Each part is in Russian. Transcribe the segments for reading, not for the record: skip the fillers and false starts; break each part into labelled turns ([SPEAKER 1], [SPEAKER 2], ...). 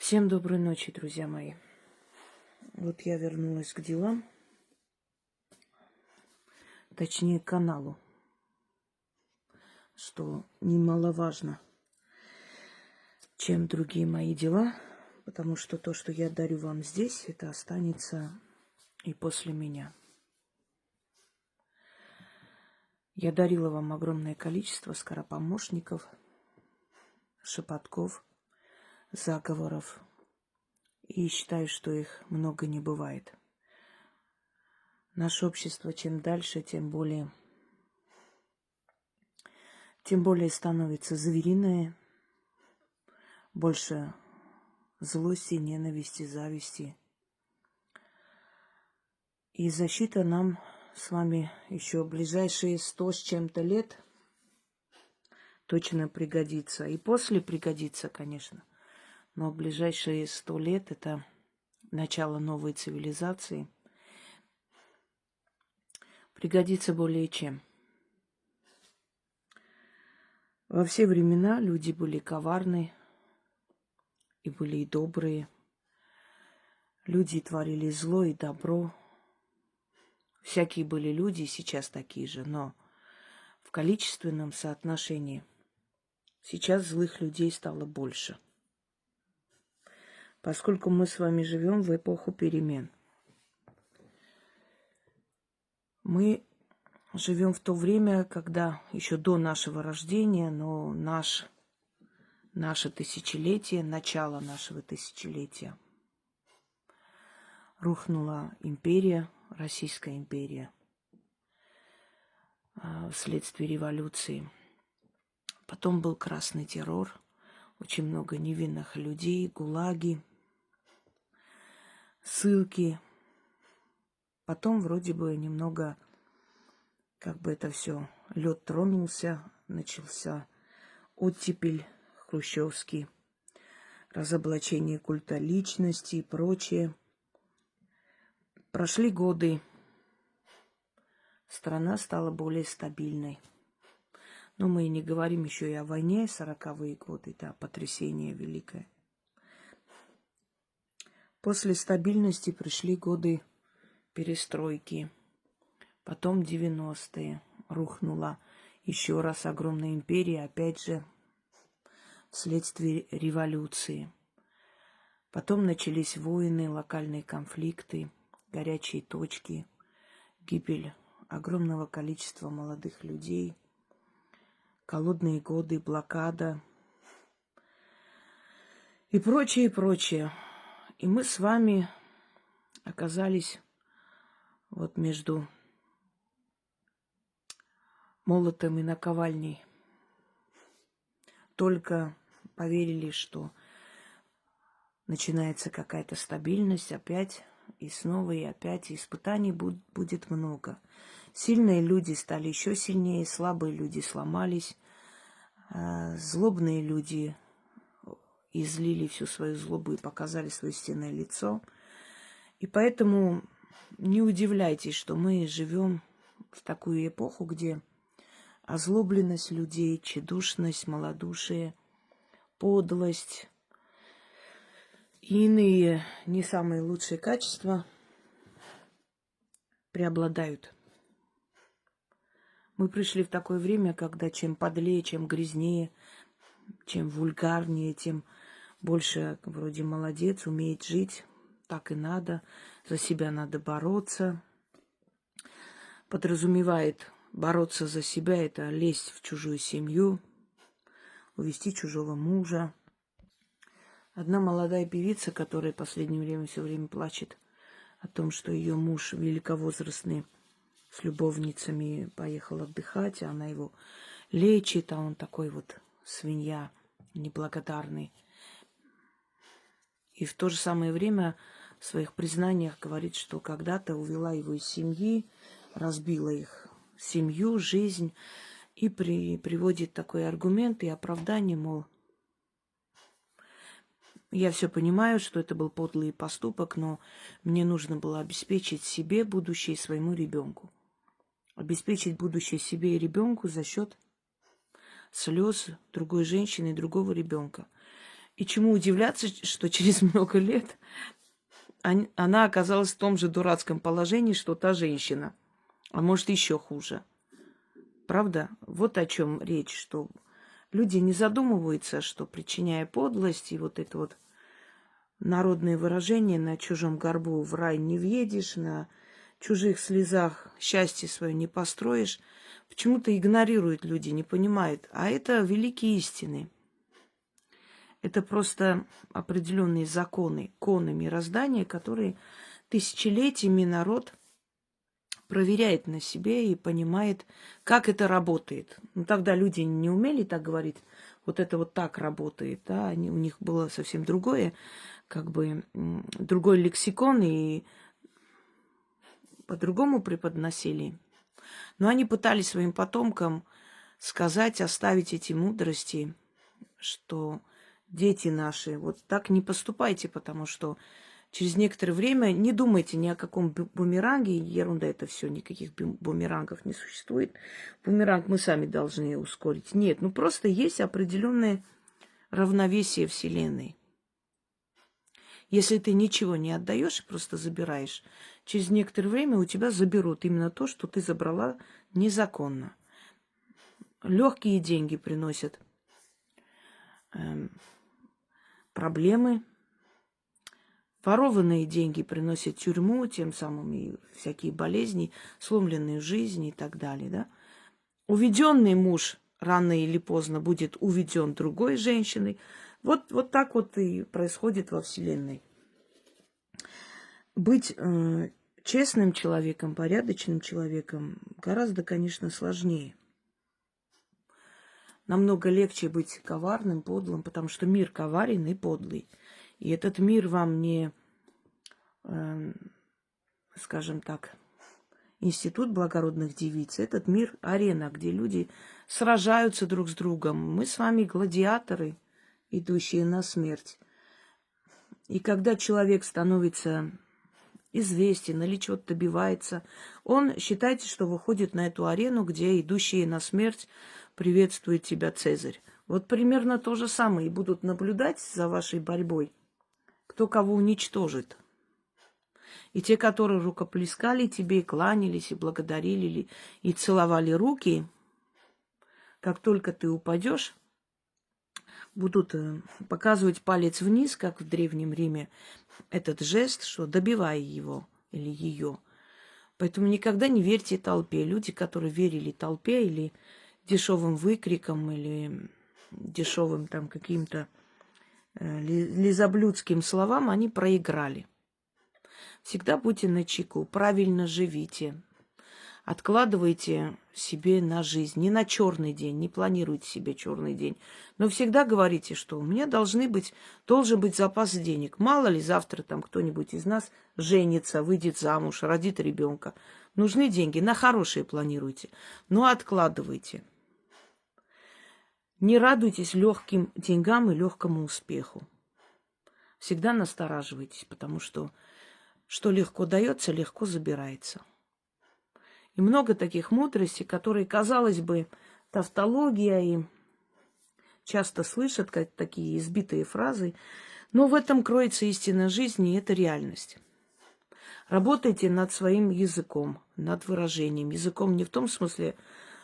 [SPEAKER 1] Всем доброй ночи, друзья мои. Вот я вернулась к делам, точнее к каналу, что немаловажно, чем другие мои дела, потому что то, что я дарю вам здесь, это останется и после меня. Я дарила вам огромное количество скоропомощников, шепотков, заговоров, и считаю, что их много не бывает. Наше общество чем дальше, тем более становится звериное, больше злости, ненависти, зависти. И защита нам с вами еще ближайшие 100 с чем-то лет точно пригодится. И после пригодится, конечно. Но ближайшие 100 лет – это начало новой цивилизации. Пригодится более чем. Во все времена люди были коварны, и были и добрые. Люди творили зло и добро. Всякие были люди, и сейчас такие же, но в количественном соотношении сейчас злых людей стало больше. Поскольку мы с вами живем в эпоху перемен. Мы живем в то время, когда еще до нашего рождения, но наше тысячелетие, начало нашего тысячелетия, рухнула империя, Российская империя, вследствие революции. Потом был красный террор, очень много невинных людей, гулаги, ссылки. Потом вроде бы немного, как бы это все, лед тронулся, начался оттепель хрущевский, разоблачение культа личности и прочее. Прошли годы, страна стала более стабильной. Но мы и не говорим еще и о войне, 40-е годы, да, потрясение великое. После стабильности пришли годы перестройки. Потом 90-е. Рухнула еще раз огромная империя, опять же, вследствие революции. Потом начались войны, локальные конфликты, горячие точки, гибель огромного количества молодых людей, голодные годы, блокада и прочее, и прочее. И мы с вами оказались вот между молотом и наковальней. Только поверили, что начинается какая-то стабильность, опять и снова, и опять. И испытаний будет много. Сильные люди стали еще сильнее, слабые люди сломались, злобные люди излили всю свою злобу и показали свое истинное лицо. И поэтому не удивляйтесь, что мы живем в такую эпоху, где озлобленность людей, тщедушность, малодушие, подлость и иные не самые лучшие качества преобладают. Мы пришли в такое время, когда чем подлее, чем грязнее, чем вульгарнее, тем больше вроде молодец, умеет жить, так и надо, за себя надо бороться. Подразумевает бороться за себя – это лезть в чужую семью, увести чужого мужа. Одна молодая певица, которая в последнее время все время плачет о том, что ее муж великовозрастный с любовницами поехал отдыхать, а она его лечит, а он такой вот свинья неблагодарный. И в то же самое время в своих признаниях говорит, что когда-то увела его из семьи, разбила их семью, жизнь, и приводит такой аргумент и оправдание, мол, я все понимаю, что это был подлый поступок, но мне нужно было обеспечить себе будущее и своему ребенку. Обеспечить будущее себе и ребенку за счет слез другой женщины и другого ребенка. И чему удивляться, что через много лет она оказалась в том же дурацком положении, что та женщина. А может, еще хуже. Правда? Вот о чем речь, что люди не задумываются, что, причиняя подлость и вот это вот народные выражения: на чужом горбу в рай не въедешь, на чужих слезах счастье свое не построишь, почему-то игнорируют люди, не понимают. А это великие истины. Это просто определенные законы, коны мироздания, которые тысячелетиями народ проверяет на себе и понимает, как это работает. Ну, тогда люди не умели так говорить, вот это вот так работает, да, у них было совсем другое, как бы другой лексикон, и по-другому преподносили. Но они пытались своим потомкам сказать, оставить эти мудрости, что дети наши, вот так не поступайте, потому что через некоторое время не думайте ни о каком бумеранге, ерунда это все, никаких бумерангов не существует. Бумеранг мы сами должны ускорить. Нет, ну просто есть определенное равновесие Вселенной. Если ты ничего не отдаешь, просто забираешь, через некоторое время у тебя заберут именно то, что ты забрала незаконно. Легкие деньги приносят проблемы. Ворованные деньги приносят тюрьму, тем самым и всякие болезни, сломленные жизни и так далее. Да? Уведенный муж рано или поздно будет уведен другой женщиной. Вот так вот и происходит во Вселенной. Быть честным человеком, порядочным человеком гораздо, конечно, сложнее. Намного легче быть коварным, подлым, потому что мир коварен и подлый. И этот мир вам не, скажем так, институт благородных девиц. Этот мир – арена, где люди сражаются друг с другом. Мы с вами гладиаторы, идущие на смерть. И когда человек становится известен или чего-то добивается, он считает, что выходит на эту арену, где идущие на смерть приветствует тебя Цезарь. Вот примерно то же самое и будут наблюдать за вашей борьбой, кто кого уничтожит. И те, которые рукоплескали тебе, и кланялись, и благодарили, и целовали руки, как только ты упадешь, будут показывать палец вниз, как в Древнем Риме, этот жест, что добивай его или ее. Поэтому никогда не верьте толпе. Люди, которые верили толпе или дешевым выкрикам, или дешевым там каким-то лизоблюдским словам, они проиграли. Всегда будьте начеку, правильно живите. Откладывайте себе на жизнь, не на черный день, не планируйте себе черный день. Но всегда говорите, что у меня должен быть запас денег. Мало ли завтра там кто-нибудь из нас женится, выйдет замуж, родит ребенка. Нужны деньги, на хорошие планируйте, но откладывайте. Не радуйтесь легким деньгам и легкому успеху. Всегда настораживайтесь, потому что легко дается, легко забирается. И много таких мудростей, которые, казалось бы, тавтология, и часто слышат как такие избитые фразы, но в этом кроется истина жизни, и это реальность. Работайте над своим языком, над выражением. Языком не в том смысле,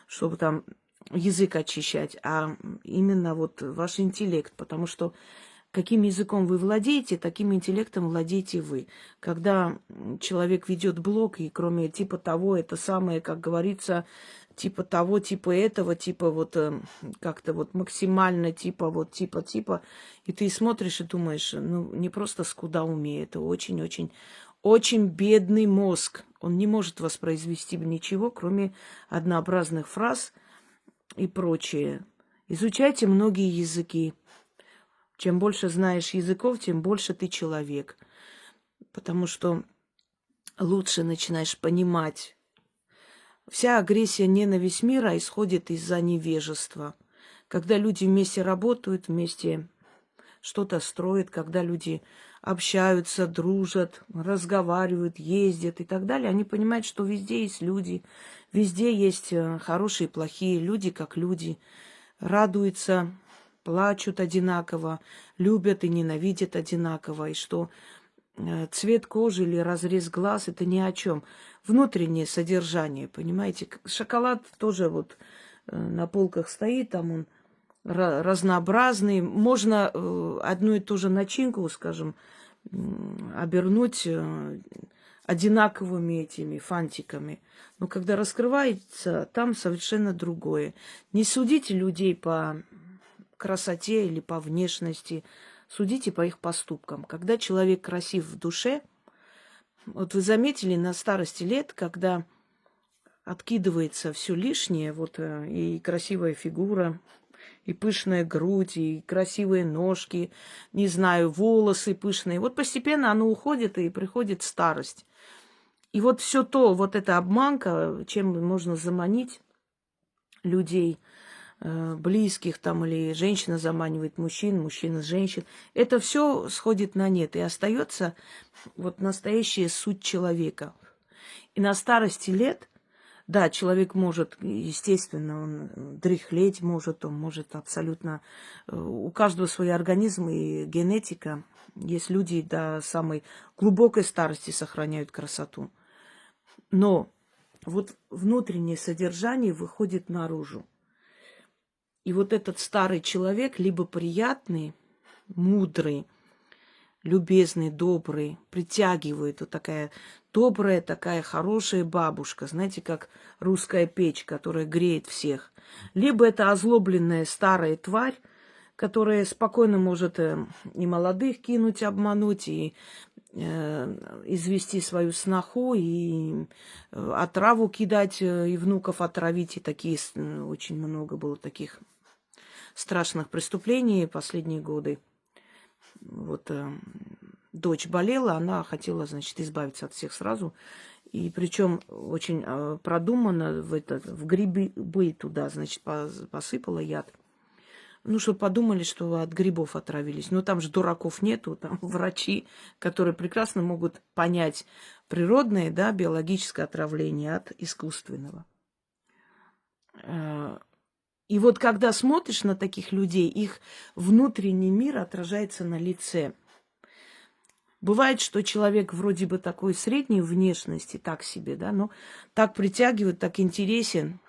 [SPEAKER 1] чтобы там язык очищать, а именно вот ваш интеллект, потому что каким языком вы владеете, таким интеллектом владеете вы. Когда человек ведет блог, и кроме типа того, это самое, как говорится, типа того, типа этого, типа вот как-то вот максимально типа вот типа, и ты смотришь и думаешь, ну не просто скудоумие, это очень бедный мозг. Он не может воспроизвести ничего, кроме однообразных фраз и прочее. Изучайте многие языки. Чем больше знаешь языков, тем больше ты человек. Потому что лучше начинаешь понимать. Вся агрессия, ненависть мира исходит из-за невежества. Когда люди вместе работают, вместе что-то строят, когда люди общаются, дружат, разговаривают, ездят и так далее, они понимают, что везде есть люди, везде есть хорошие и плохие люди, как люди, радуются, плачут одинаково, любят и ненавидят одинаково, и что цвет кожи или разрез глаз – это ни о чем. Внутреннее содержание, понимаете? Шоколад тоже вот на полках стоит, там он разнообразный. Можно одну и ту же начинку, скажем, обернуть одинаковыми этими фантиками. Но когда раскрывается, там совершенно другое. Не судите людей по красоте или по внешности, судите по их поступкам. Когда человек красив в душе, вот вы заметили на старости лет, когда откидывается все лишнее, вот и красивая фигура, и пышная грудь, и красивые ножки, не знаю, волосы пышные. Вот постепенно оно уходит, и приходит старость. И вот все то, вот эта обманка, чем можно заманить людей, близких там, или женщина заманивает мужчин, мужчина женщин, это все сходит на нет, и остается вот настоящая суть человека. И на старости лет, да, человек может, естественно, он дряхлеть может, он может абсолютно... У каждого свой организм и генетика. Есть люди до самой глубокой старости сохраняют красоту. Но вот внутреннее содержание выходит наружу. И вот этот старый человек либо приятный, мудрый, любезный, добрый, притягивает. Вот такая добрая, такая хорошая бабушка, знаете, как русская печь, которая греет всех. Либо это озлобленная старая тварь, которая спокойно может и молодых кинуть, обмануть, и извести свою сноху, и отраву кидать, и внуков отравить. И такие, очень много было таких страшных преступлений последние годы. Вот дочь болела, она хотела, значит, избавиться от всех сразу. И причем очень продуманно в грибы туда, значит, посыпала яд. Ну, чтобы подумали, что от грибов отравились. Но там же дураков нету, там врачи, которые прекрасно могут понять природное, да, биологическое отравление от искусственного. И вот когда смотришь на таких людей, их внутренний мир отражается на лице. Бывает, что человек вроде бы такой средней внешности, так себе, да, но так притягивает, так интересен.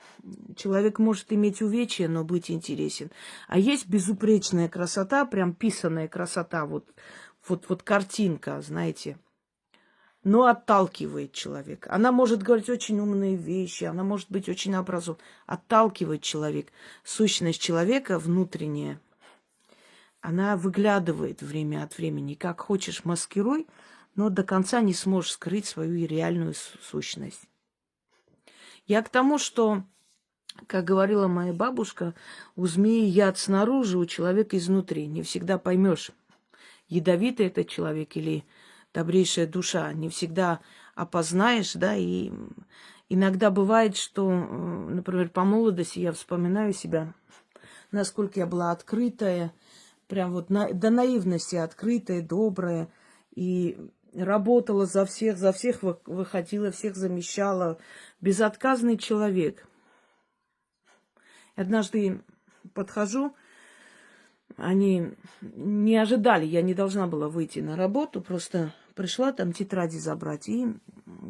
[SPEAKER 1] Человек может иметь увечья, но быть интересен. А есть безупречная красота, прям писаная красота, вот картинка, знаете, но отталкивает человека. Она может говорить очень умные вещи, она может быть очень образована. Отталкивает человек. Сущность человека внутренняя, она выглядывает время от времени. Как хочешь, маскируй, но до конца не сможешь скрыть свою реальную сущность. Я к тому, что, как говорила моя бабушка, у змеи яд снаружи, у человека изнутри. Не всегда поймешь, ядовитый этот человек или добрейшая душа. Не всегда опознаешь, да, и иногда бывает, что, например, по молодости я вспоминаю себя, насколько я была открытая, прям вот до наивности открытая, добрая, и работала за всех выходила, всех замещала. Безотказный человек. Однажды подхожу, они не ожидали, я не должна была выйти на работу, просто пришла там тетради забрать, и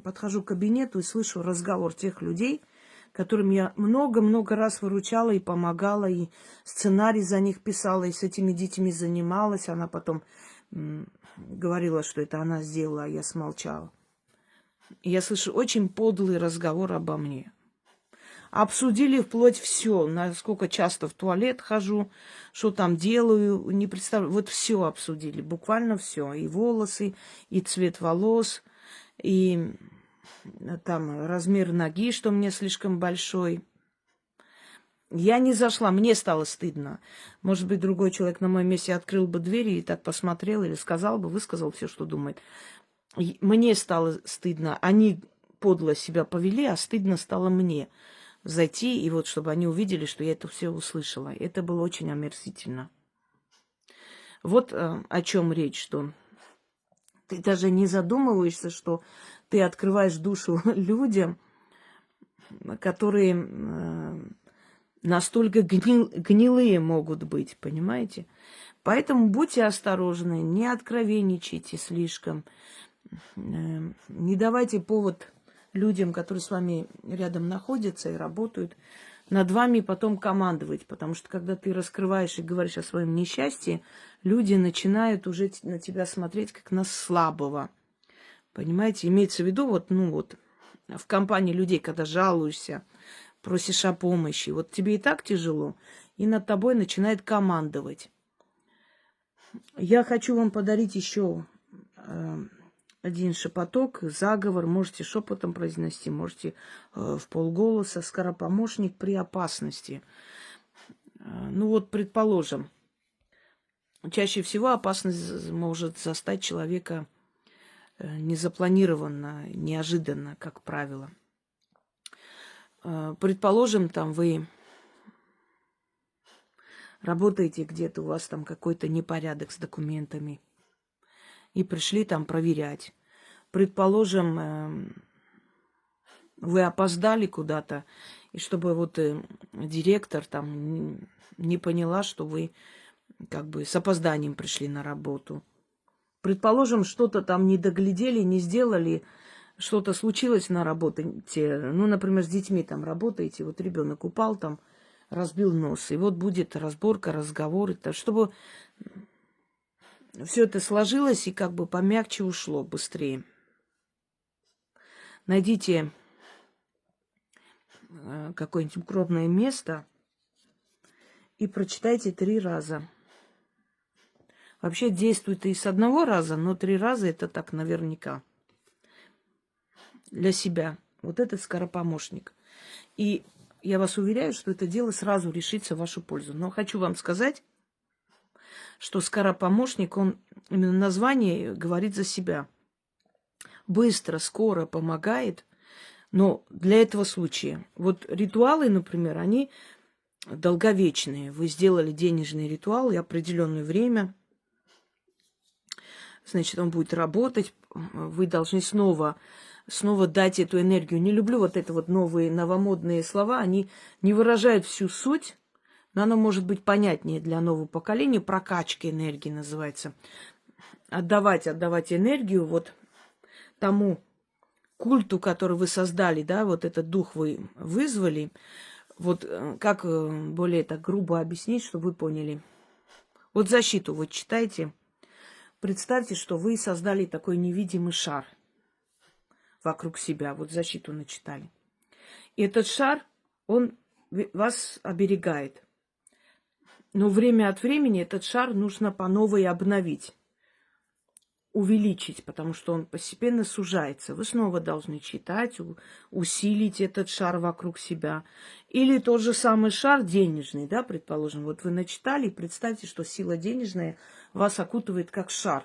[SPEAKER 1] подхожу к кабинету и слышу разговор тех людей, которым я много-много раз выручала и помогала, и сценарий за них писала, и с этими детьми занималась. Она потом говорила, что это она сделала, а я смолчала. И я слышу очень подлый разговор обо мне. Обсудили вплоть все, насколько часто в туалет хожу, что там делаю, не представляю. Вот все обсудили, буквально все. И волосы, и цвет волос, и там размер ноги, что мне слишком большой. Я не зашла, мне стало стыдно. Может быть, другой человек на моем месте открыл бы двери и так посмотрел или сказал бы, высказал все, что думает. Мне стало стыдно. Они подло себя повели, а стыдно стало мне зайти, и вот чтобы они увидели, что я это все услышала. Это было очень омерзительно. Вот о чем речь, что ты даже не задумываешься, что ты открываешь душу людям, которые настолько гнилые могут быть, понимаете? Поэтому будьте осторожны, не откровенничайте слишком, не давайте повод людям, которые с вами рядом находятся и работают, над вами потом командовать. Потому что когда ты раскрываешь и говоришь о своем несчастье, люди начинают уже на тебя смотреть как на слабого. Понимаете? Имеется в виду, в компании людей, когда жалуешься, просишь о помощи, вот тебе и так тяжело, и над тобой начинает командовать. Я хочу вам подарить еще один шепоток, заговор. Можете шепотом произнести, можете в полголоса. Скоропомощник при опасности. Предположим, чаще всего опасность может застать человека незапланированно, неожиданно, как правило. Предположим, там вы работаете где-то, у вас там какой-то непорядок с документами, и пришли там проверять. Предположим, вы опоздали куда-то, и чтобы директор там не поняла, что вы как бы с опозданием пришли на работу. Предположим, что-то там не доглядели, не сделали, что-то случилось на работе. Например, с детьми там работаете, вот ребенок упал там, разбил нос, и вот будет разборка, разговор, чтобы все это сложилось и как бы помягче ушло, быстрее. Найдите какое-нибудь укромное место и прочитайте 3 раза. Вообще действует и с 1 раза, но 3 раза это так наверняка. Для себя. Вот этот скоропомощник. И я вас уверяю, что это дело сразу решится в вашу пользу. Но хочу вам сказать, что скоропомощник, он именно название говорит за себя. Быстро, скоро помогает, но для этого случая. Вот ритуалы, например, они долговечные. Вы сделали денежный ритуал и определенное время, значит, он будет работать, вы должны снова дать эту энергию. Не люблю новые новомодные слова, они не выражают всю суть, но оно может быть понятнее для нового поколения. Прокачка энергии называется. Отдавать энергию тому культу, который вы создали, да, этот дух вы вызвали. Как более так грубо объяснить, чтобы вы поняли. Защиту вы читаете. Представьте, что вы создали такой невидимый шар вокруг себя. Защиту начитали. И этот шар, он вас оберегает. Но время от времени этот шар нужно по новой обновить, увеличить, потому что он постепенно сужается. Вы снова должны читать, усилить этот шар вокруг себя. Или тот же самый шар денежный, да, предположим. Вы начитали, представьте, что сила денежная вас окутывает как шар.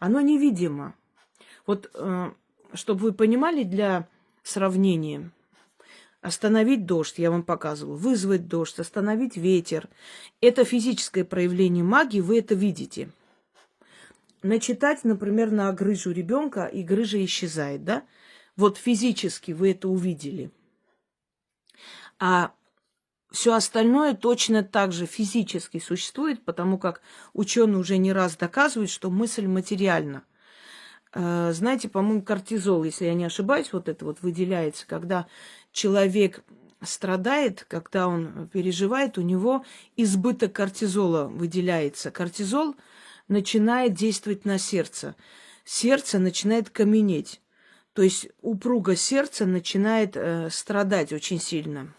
[SPEAKER 1] Оно невидимо. Чтобы вы понимали, для сравнения, остановить дождь, я вам показывала, вызвать дождь, остановить ветер. Это физическое проявление магии, вы это видите. Начитать, например, на грыжу ребенка, и грыжа исчезает, да? Физически вы это увидели. А все остальное точно так же физически существует, потому как ученые уже не раз доказывают, что мысль материальна. Знаете, по-моему, кортизол, если я не ошибаюсь, это выделяется, когда человек страдает, когда он переживает, у него избыток кортизола выделяется. Кортизол начинает действовать на сердце. Сердце начинает каменеть. То есть упруга сердца начинает страдать очень сильно.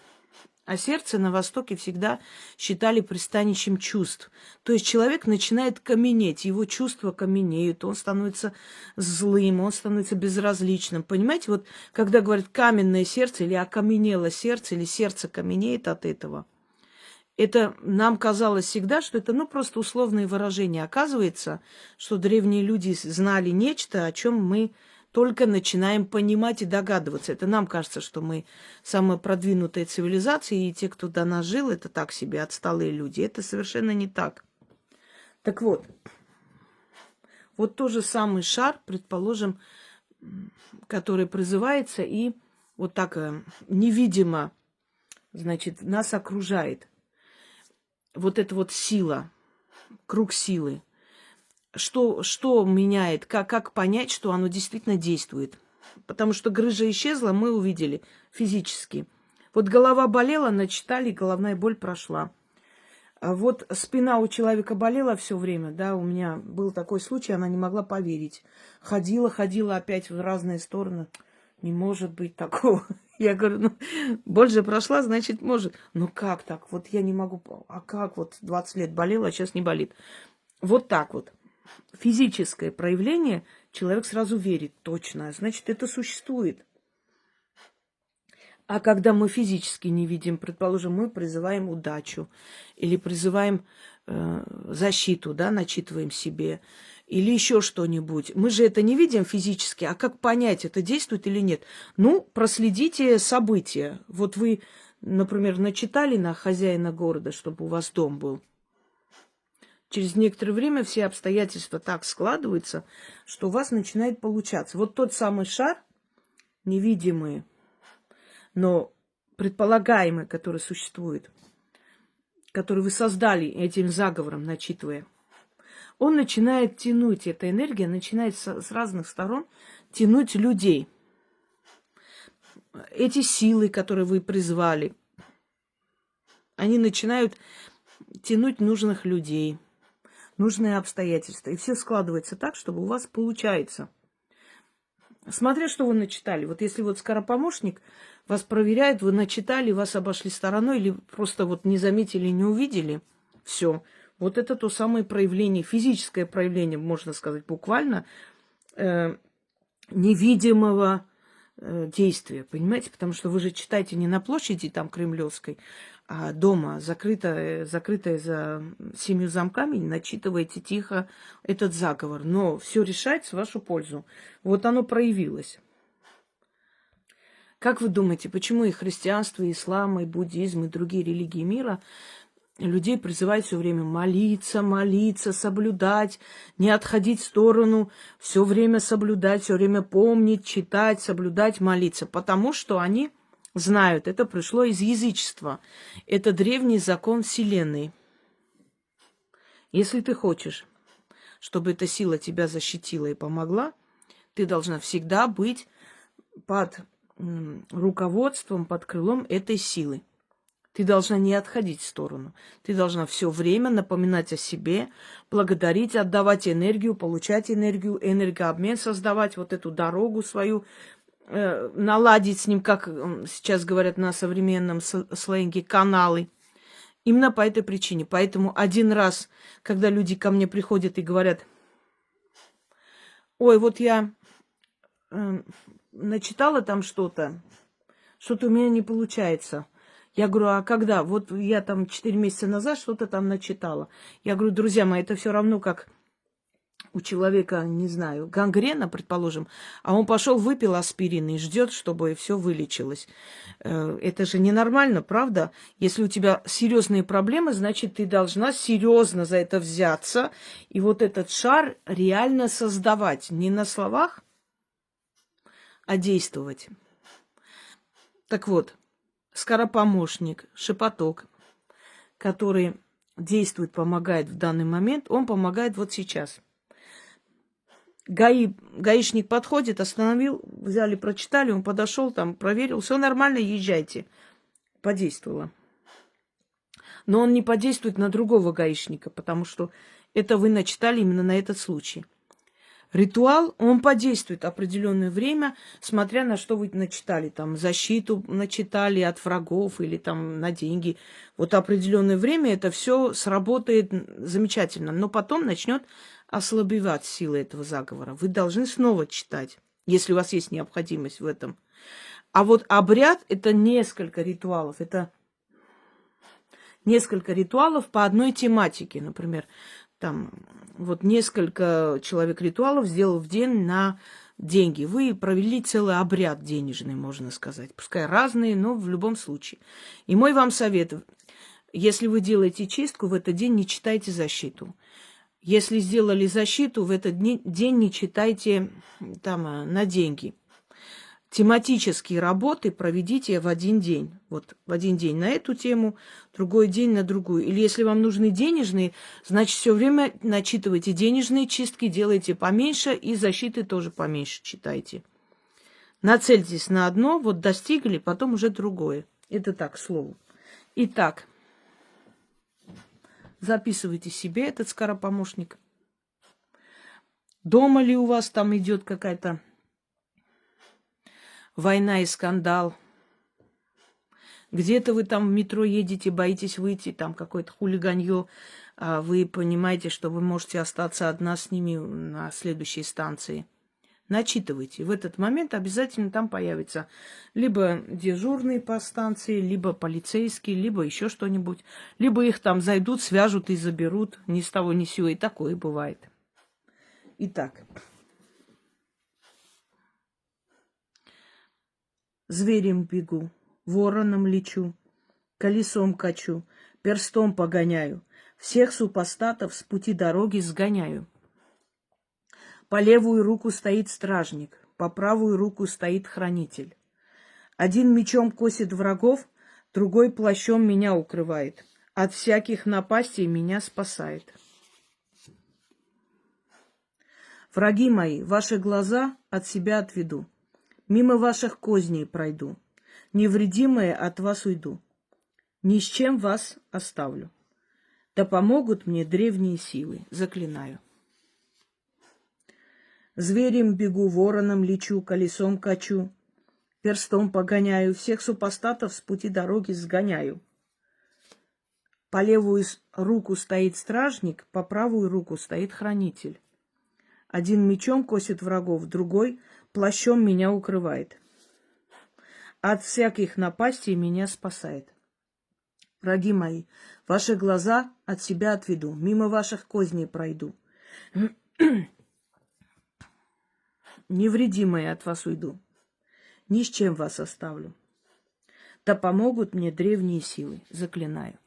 [SPEAKER 1] А сердце на Востоке всегда считали пристанищем чувств. То есть человек начинает каменеть, его чувства каменеют, он становится злым, он становится безразличным. Понимаете, когда говорят каменное сердце или окаменело сердце, или сердце каменеет от этого, это нам казалось всегда, что это просто условные выражения. Оказывается, что древние люди знали нечто, о чем мы только начинаем понимать и догадываться. Это нам кажется, что мы самая продвинутая цивилизация, и те, кто до нас жил, это так себе отсталые люди. Это совершенно не так. Так вот тот же самый шар, предположим, который призывается и так невидимо Значит, нас окружает вот эта вот сила, круг силы. Что меняет, как понять, что оно действительно действует? Потому что грыжа исчезла, мы увидели физически. Вот голова болела, начитали, головная боль прошла. А вот спина у человека болела все время, да, у меня был такой случай, она не могла поверить. Ходила опять в разные стороны. Не может быть такого. Я говорю, ну, боль же прошла, значит, может. Ну, как так? Вот я не могу. А как вот 20 лет болела, а сейчас не болит? Вот так вот. Физическое проявление, человек сразу верит, точно, значит, это существует. А когда мы физически не видим, предположим, мы призываем удачу или призываем защиту, да, начитываем себе, или еще что-нибудь. Мы же это не видим физически, а как понять, это действует или нет? Ну, проследите события. Вот вы, например, начитали на хозяина города, чтобы у вас дом был. Через некоторое время все обстоятельства так складываются, что у вас начинает получаться. Вот тот самый шар, невидимый, но предполагаемый, который существует, который вы создали этим заговором, начитывая, он начинает тянуть, эта энергия начинает с разных сторон тянуть людей. Эти силы, которые вы призвали, они начинают тянуть нужных людей, нужные обстоятельства. И все складывается так, чтобы у вас получается. Смотря, что вы начитали. Вот если вот скоропомощник вас проверяет, вы начитали, вас обошли стороной или просто вот не заметили, не увидели, все. Вот это то самое проявление, физическое проявление, можно сказать, буквально невидимого действия, понимаете? Потому что вы же читаете не на площади там Кремлевской, а дома, закрытая за 7 замками, начитываете тихо этот заговор. Но все решается в вашу пользу. Вот оно проявилось. Как вы думаете, почему и христианство, и ислам, и буддизм, и другие религии мира людей призывают все время молиться, соблюдать, не отходить в сторону, все время соблюдать, все время помнить, читать, соблюдать, молиться? Потому что они знают, это пришло из язычества. Это древний закон Вселенной. Если ты хочешь, чтобы эта сила тебя защитила и помогла, ты должна всегда быть под руководством, под крылом этой силы. Ты должна не отходить в сторону. Ты должна все время напоминать о себе, благодарить, отдавать энергию, получать энергию, энергообмен создавать, вот эту дорогу свою, наладить с ним, как сейчас говорят на современном сленге, каналы. Именно по этой причине. Поэтому один раз, когда люди ко мне приходят и говорят: ой, вот я начитала там что-то у меня не получается. Я говорю, а когда? Вот я там 4 месяца назад что-то там начитала. Я говорю, друзья мои, это все равно как у человека, не знаю, гангрена, предположим, а он пошел, выпил аспирин и ждет, чтобы все вылечилось. Это же ненормально, правда? Если у тебя серьезные проблемы, значит, ты должна серьезно за это взяться и вот этот шар реально создавать. Не на словах, а действовать. Так вот, скоропомощник, шепоток, который действует, помогает в данный момент, он помогает вот сейчас. Гаишник подходит, остановил, взяли, прочитали, он подошел, там проверил, все нормально, езжайте. Подействовало. Но он не подействует на другого гаишника, потому что это вы начитали именно на этот случай. Ритуал, он подействует определенное время, смотря на что вы начитали. Там защиту начитали от врагов или там на деньги. Вот определенное время это все сработает замечательно. Но потом начнет ослабевать сила этого заговора. Вы должны снова читать, если у вас есть необходимость в этом. А вот обряд – это несколько ритуалов. Это несколько ритуалов по одной тематике, например. Там вот несколько человек ритуалов сделал в день на деньги. Вы провели целый обряд денежный, можно сказать. Пускай разные, но в любом случае. И мой вам совет. Если вы делаете чистку, в этот день не читайте защиту. Если сделали защиту, в этот день не читайте там на деньги. тематические работы проведите в один день. Вот в один день на эту тему, другой день на другую. Или если вам нужны денежные, значит, все время начитывайте денежные чистки, делайте поменьше и защиты тоже поменьше читайте. Нацельтесь на одно, вот достигли, потом уже другое. Это так, к слову. Итак, записывайте себе этот скоропомощник. Дома ли у вас там идет какая-то война и скандал? Где-то вы там в метро едете, боитесь выйти, там какое-то хулиганье, а вы понимаете, что вы можете остаться одна с ними на следующей станции. Начитывайте. В этот момент обязательно там появится либо дежурный по станции, либо полицейский, либо еще что-нибудь. Либо их там зайдут, свяжут и заберут. Ни с того, ни с сего. И такое бывает. Итак. Зверем бегу, вороном лечу, колесом качу, перстом погоняю. Всех супостатов с пути дороги сгоняю. По левую руку стоит стражник, по правую руку стоит хранитель. Один мечом косит врагов, другой плащом меня укрывает. От всяких напастей меня спасает. Враги мои, ваши глаза от себя отведу. Мимо ваших козней пройду. Невредимые от вас уйду. Ни с чем вас оставлю. Да помогут мне древние силы, заклинаю. Зверем бегу, вороном лечу, колесом качу, перстом погоняю, всех супостатов с пути дороги сгоняю. По левую руку стоит стражник, по правую руку стоит хранитель. Один мечом косит врагов, другой плащом меня укрывает. От всяких напастей меня спасает. Враги мои, ваши глаза от себя отведу, мимо ваших козней пройду. Невредимые от вас уйду, ни с чем вас оставлю. Да помогут мне древние силы, заклинаю.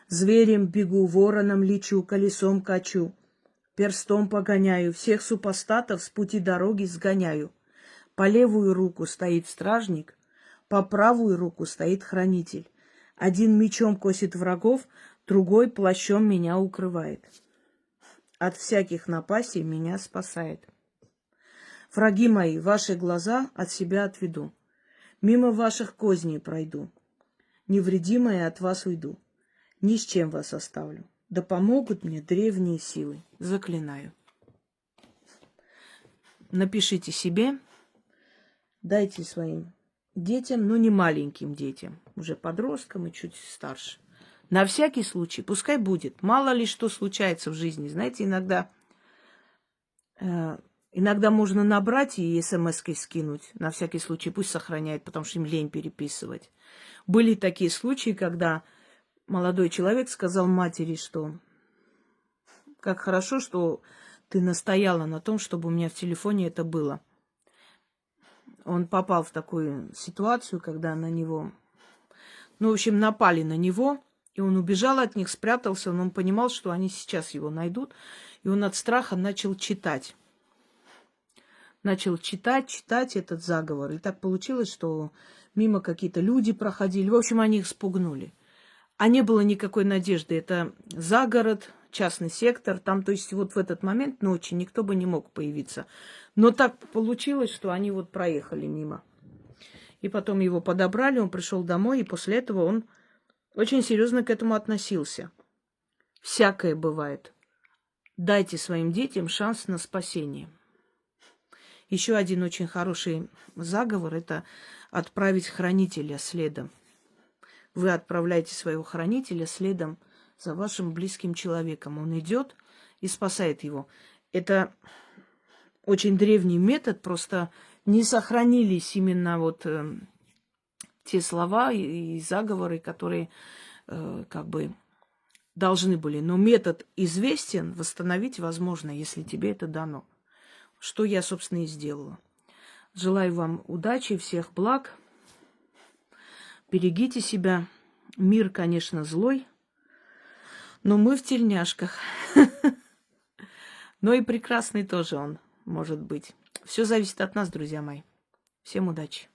[SPEAKER 1] Зверем бегу, вороном лечу, колесом качу, перстом погоняю, всех супостатов с пути дороги сгоняю. По левую руку стоит стражник, по правую руку стоит хранитель. Один мечом косит врагов, другой плащом меня укрывает. От всяких напастей меня спасает. Враги мои, ваши глаза от себя отведу. Мимо ваших козней пройду. Невредимые от вас уйду. Ни с чем вас оставлю. Да помогут мне древние силы. Заклинаю. Напишите себе. Дайте своим детям, но не маленьким детям. Уже подросткам и чуть старше. На всякий случай. Пускай будет. Мало ли что случается в жизни. Знаете, иногда можно набрать и смс-кой скинуть. На всякий случай пусть сохраняет, потому что им лень переписывать. Были такие случаи, когда молодой человек сказал матери, что как хорошо, что ты настояла на том, чтобы у меня в телефоне это было. Он попал в такую ситуацию, когда на него, в общем, напали на него, и он убежал от них, спрятался, но он понимал, что они сейчас его найдут, и он от страха начал читать. Начал читать этот заговор. И так получилось, что мимо какие-то люди проходили. В общем, они их спугнули. А не было никакой надежды. Это загород, частный сектор. Там, то есть, вот в этот момент ночи никто бы не мог появиться. Но так получилось, что они вот проехали мимо. И потом его подобрали, он пришел домой, и после этого он очень серьезно к этому относился. Всякое бывает. Дайте своим детям шанс на спасение. Еще один очень хороший заговор – это отправить хранителя следом. Вы отправляете своего хранителя следом за вашим близким человеком. Он идет и спасает его. Это очень древний метод, просто не сохранились именно вот те слова и заговоры, которые должны были. Но метод известен, восстановить возможно, если тебе это дано. Что я, собственно, и сделала. Желаю вам удачи, всех благ. Берегите себя. Мир, конечно, злой, но мы в тельняшках. Но и прекрасный тоже он может быть. Все зависит от нас, друзья мои. Всем удачи!